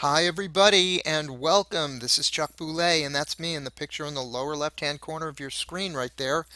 Hi, everybody, and welcome. This is Chuck Boulais, and that's me in the picture in the lower left-hand corner of your screen right there.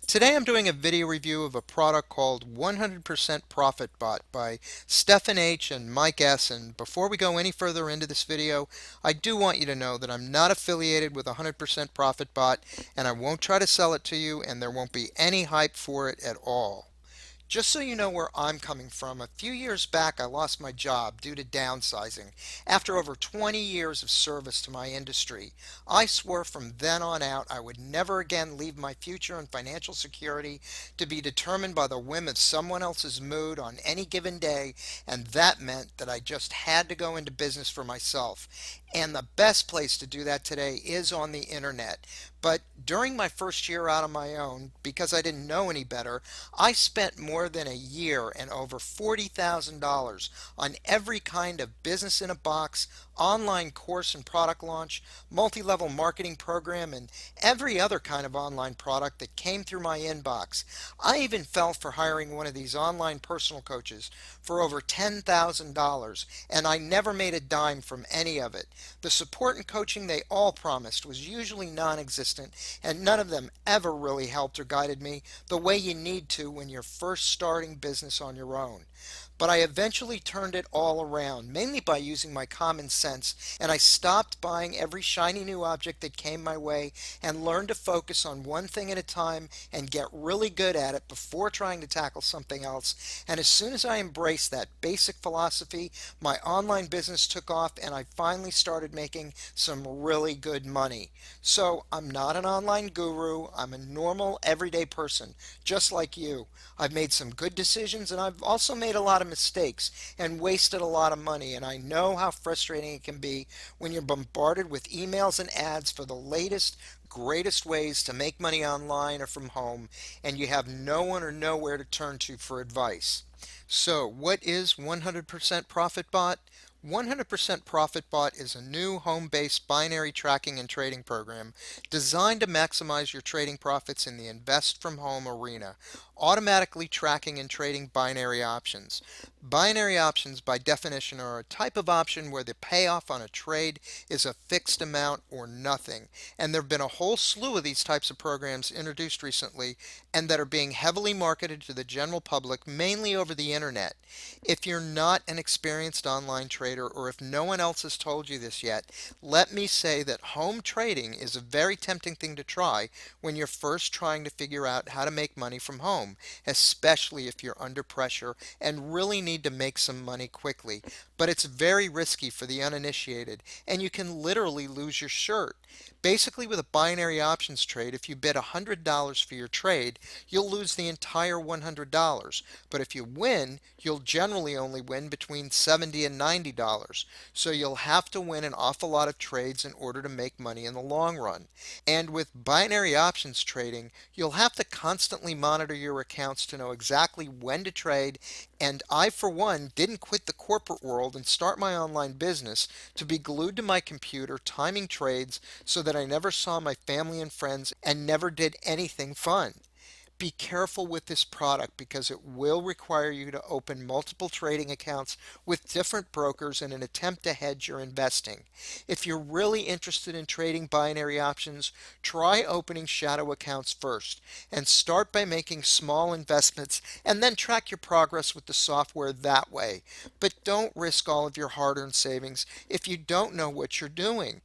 Today, I'm doing a video review of a product called 100% Profit Bot by Stefan H and Mike S. And before we go any further into this video, I do want you to know that I'm not affiliated with 100% Profit Bot, and I won't try to sell it to you, and there won't be any hype for it at all. Just so you know where I'm coming from, a few years back I lost my job due to downsizing after over 20 years of service to my industry. I swore from then on out I would never again leave my future and financial security to be determined by the whim of someone else's mood on any given day, and that meant that I just had to go into business for myself. And the best place to do that today is on the internet. But during my first year out on my own, because I didn't know any better, I spent more than a year and over $40,000 on every kind of business in a box, online course and product launch, multi-level marketing program, and every other kind of online product that came through my inbox. I even fell for hiring one of these online personal coaches for over $10,000, and I never made a dime from any of it. The support and coaching they all promised was usually non-existent, and none of them ever really helped or guided me the way you need to when you're first starting business on your own. But I eventually turned it all around, mainly by using my common sense, and I stopped buying every shiny new object that came my way and learned to focus on one thing at a time and get really good at it before trying to tackle something else. And as soon as I embraced that basic philosophy, my online business took off and I finally started making some really good money. So I'm not an online guru, I'm a normal everyday person, just like you. I've made some good decisions and I've also made a lot of mistakes and wasted a lot of money, and I know how frustrating it can be when you're bombarded with emails and ads for the latest, greatest ways to make money online or from home, and you have no one or nowhere to turn to for advice. So, what is 100% Profit Bot? 100% Profit Bot is a new home-based binary tracking and trading program designed to maximize your trading profits in the invest from home arena, automatically tracking and trading binary options. Binary options, by definition, are a type of option where the payoff on a trade is a fixed amount or nothing. And there have been a whole slew of these types of programs introduced recently and that are being heavily marketed to the general public, mainly over the internet. If you're not an experienced online trader, or if no one else has told you this yet, let me say that home trading is a very tempting thing to try when you're first trying to figure out how to make money from home, especially if you're under pressure and really need to make some money quickly. But it's very risky for the uninitiated, and you can literally lose your shirt. Basically, with a binary options trade, if you bid $100 for your trade, you'll lose the entire $100. But if you win, you'll generally only win between $70 and $90. So you'll have to win an awful lot of trades in order to make money in the long run. And with binary options trading, you'll have to constantly monitor your accounts to know exactly when to trade. And I, for one, didn't quit the corporate world and start my online business to be glued to my computer timing trades so that I never saw my family and friends and never did anything fun. Be careful with this product because it will require you to open multiple trading accounts with different brokers in an attempt to hedge your investing. If you're really interested in trading binary options, try opening shadow accounts first and start by making small investments and then track your progress with the software that way. But don't risk all of your hard-earned savings if you don't know what you're doing.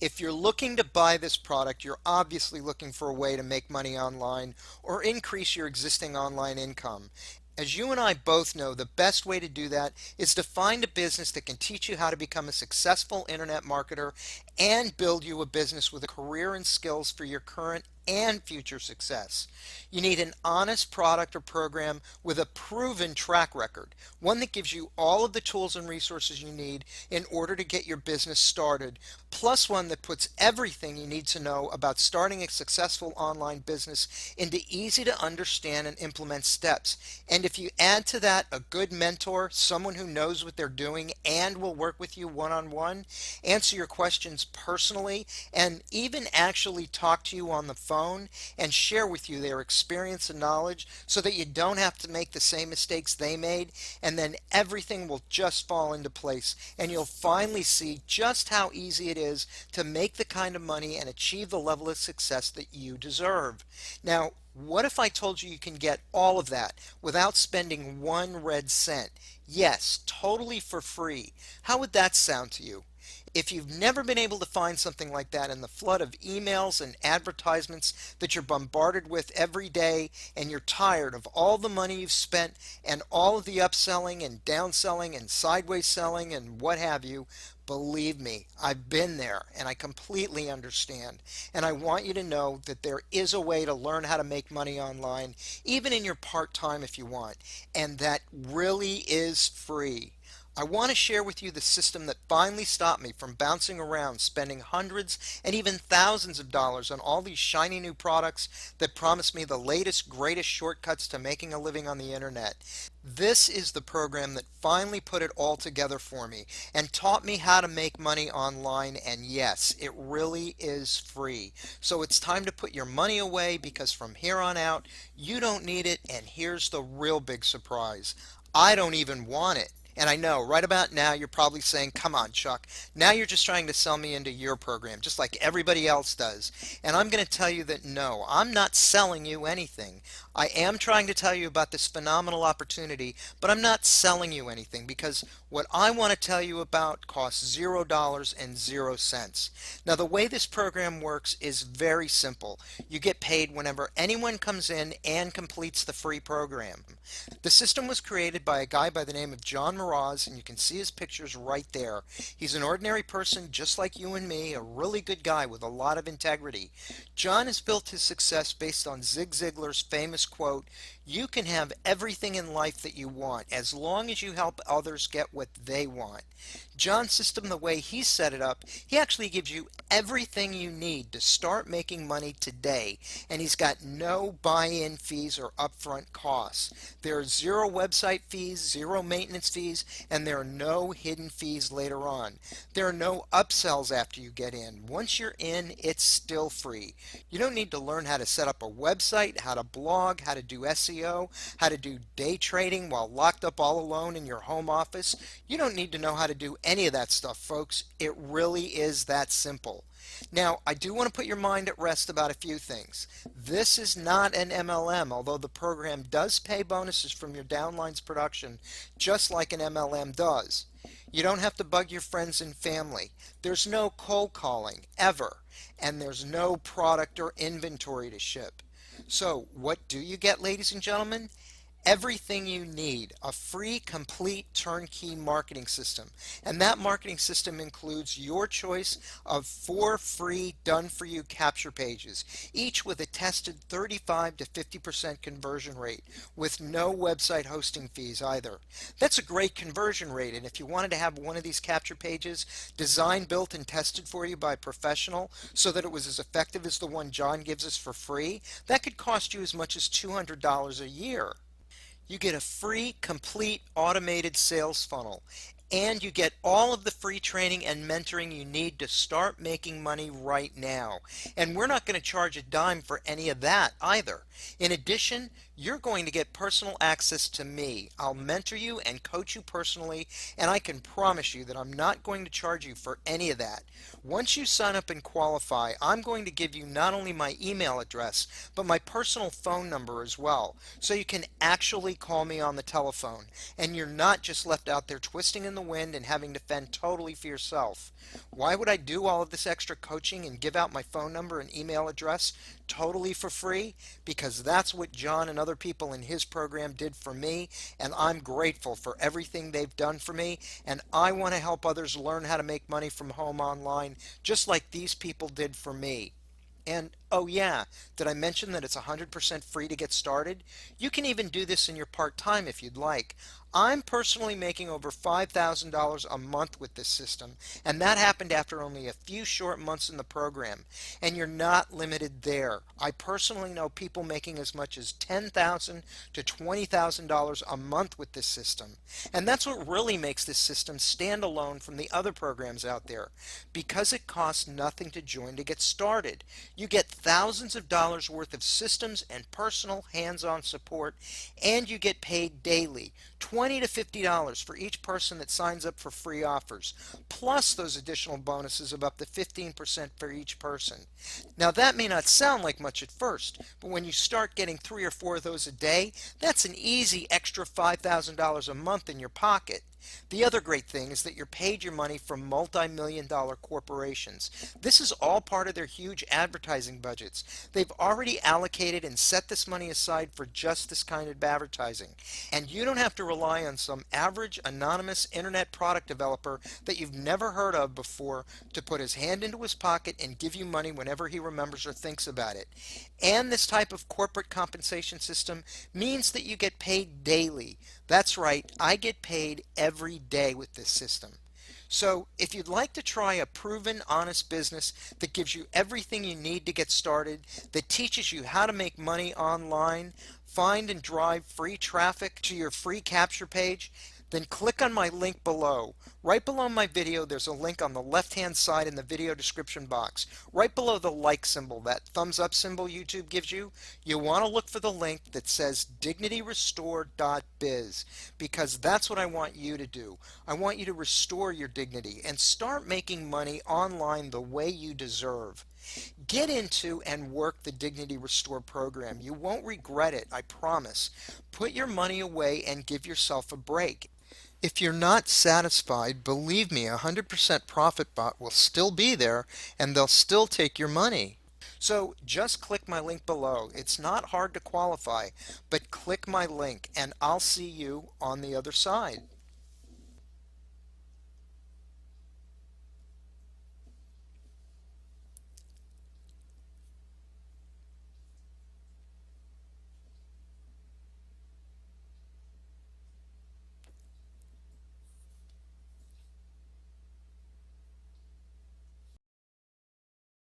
If you're looking to buy this product, you're obviously looking for a way to make money online or increase your existing online income. As you and I both know, the best way to do that is to find a business that can teach you how to become a successful internet marketer and build you a business with a career and skills for your current and future success. You need an honest product or program with a proven track record, one that gives you all of the tools and resources you need in order to get your business started, plus one that puts everything you need to know about starting a successful online business into easy to understand and implement steps. And if you add to that a good mentor, someone who knows what they're doing and will work with you one-on-one, answer your questions personally, and even actually talk to you on the phone phone and share with you their experience and knowledge so that you don't have to make the same mistakes they made, and then everything will just fall into place and you'll finally see just how easy it is to make the kind of money and achieve the level of success that you deserve. Now, what if I told you you can get all of that without spending one red cent? Yes, totally for free. How would that sound to you? If you've never been able to find something like that in the flood of emails and advertisements that you're bombarded with every day, and you're tired of all the money you've spent and all of the upselling and downselling and sideways selling and what have you, believe me, I've been there and I completely understand. And I want you to know that there is a way to learn how to make money online, even in your part-time if you want, and that really is free. I want to share with you the system that finally stopped me from bouncing around, spending hundreds and even thousands of dollars on all these shiny new products that promise me the latest, greatest shortcuts to making a living on the internet. This is the program that finally put it all together for me and taught me how to make money online. And yes, it really is free. So it's time to put your money away, because from here on out, you don't need it. And here's the real big surprise: I don't even want it. And I know right about now you're probably saying, come on, Chuck, now you're just trying to sell me into your program, just like everybody else does. And I'm going to tell you that no, I'm not selling you anything. I am trying to tell you about this phenomenal opportunity, but I'm not selling you anything, because what I want to tell you about costs $0 and 0 cents. Now, the way this program works is very simple. You get paid whenever anyone comes in and completes the free program. The system was created by a guy by the name of John Mraz, and you can see his pictures right there. He's an ordinary person just like you and me, a really good guy with a lot of integrity. John has built his success based on Zig Ziglar's famous quote, "You can have everything in life that you want as long as you help others get what they want." John's system, the way he set it up, he actually gives you everything you need to start making money today, and he's got no buy-in fees or upfront costs. There are zero website fees, zero maintenance fees, and there are no hidden fees later on. There are no upsells after you get in. Once you're in, it's still free. You don't need to learn how to set up a website, how to blog, how to do SEO, how to do day trading while locked up all alone in your home office. You don't need to know how to do any of that stuff, folks. It really is that simple. Now, I do want to put your mind at rest about a few things. This is not an MLM, although the program does pay bonuses from your downline's production, just like an MLM does. You don't have to bug your friends and family. There's no cold calling, ever. And there's no product or inventory to ship. So, what do you get, ladies and gentlemen? Everything you need: a free, complete, turnkey marketing system. And that marketing system includes your choice of 4 free, done-for-you capture pages, each with a tested 35 to 50% conversion rate, with no website hosting fees either. That's a great conversion rate, and if you wanted to have one of these capture pages designed, built, and tested for you by a professional so that it was as effective as the one John gives us for free, that could cost you as much as $200 a year. You get a free, complete, automated sales funnel, and you get all of the free training and mentoring you need to start making money right now. And we're not going to charge a dime for any of that either. In addition, you're going to get personal access to me. I'll mentor you and coach you personally, and I can promise you that I'm not going to charge you for any of that. Once you sign up and qualify, I'm going to give you not only my email address, but my personal phone number as well, so you can actually call me on the telephone, and you're not just left out there twisting in the wind and having to fend totally for yourself. Why would I do all of this extra coaching and give out my phone number and email address totally for free? Because that's what John and other people in his program did for me, and I'm grateful for everything they've done for me, and I want to help others learn how to make money from home online, just like these people did for me. And oh yeah, did I mention that it's 100% free to get started? You can even do this in your part-time if you'd like. I'm personally making over $5,000 a month with this system, and that happened after only a few short months in the program. And you're not limited there. I personally know people making as much as $10,000 to $20,000 a month with this system. And that's what really makes this system stand alone from the other programs out there, because it costs nothing to join to get started. You get thousands of dollars worth of systems and personal hands-on support, and you get paid daily. $20 to $50 for each person that signs up for free offers, plus those additional bonuses of up to 15% for each person. Now that may not sound like much at first, but when you start getting 3 or 4 of those a day, that's an easy extra $5,000 a month in your pocket. The other great thing is that you're paid your money from multi-million dollar corporations. This is all part of their huge advertising budgets. They've already allocated and set this money aside for just this kind of advertising. And you don't have to rely on some average anonymous internet product developer that you've never heard of before to put his hand into his pocket and give you money whenever he remembers or thinks about it. And this type of corporate compensation system means that you get paid daily. That's right, I get paid every day with this system. So if you'd like to try a proven, honest business that gives you everything you need to get started, that teaches you how to make money online, find and drive free traffic to your free capture page, then click on my link below. Right below my video, there's a link on the left-hand side in the video description box. Right below the like symbol, that thumbs up symbol YouTube gives you, you want to look for the link that says dignityrestore.biz, because that's what I want you to do. I want you to restore your dignity and start making money online the way you deserve. Get into and work the Dignity Restore program. You won't regret it, I promise. Put your money away and give yourself a break. If you're not satisfied, believe me, 100% Profit Bot will still be there and they'll still take your money. So just click my link below. It's not hard to qualify, but click my link and I'll see you on the other side.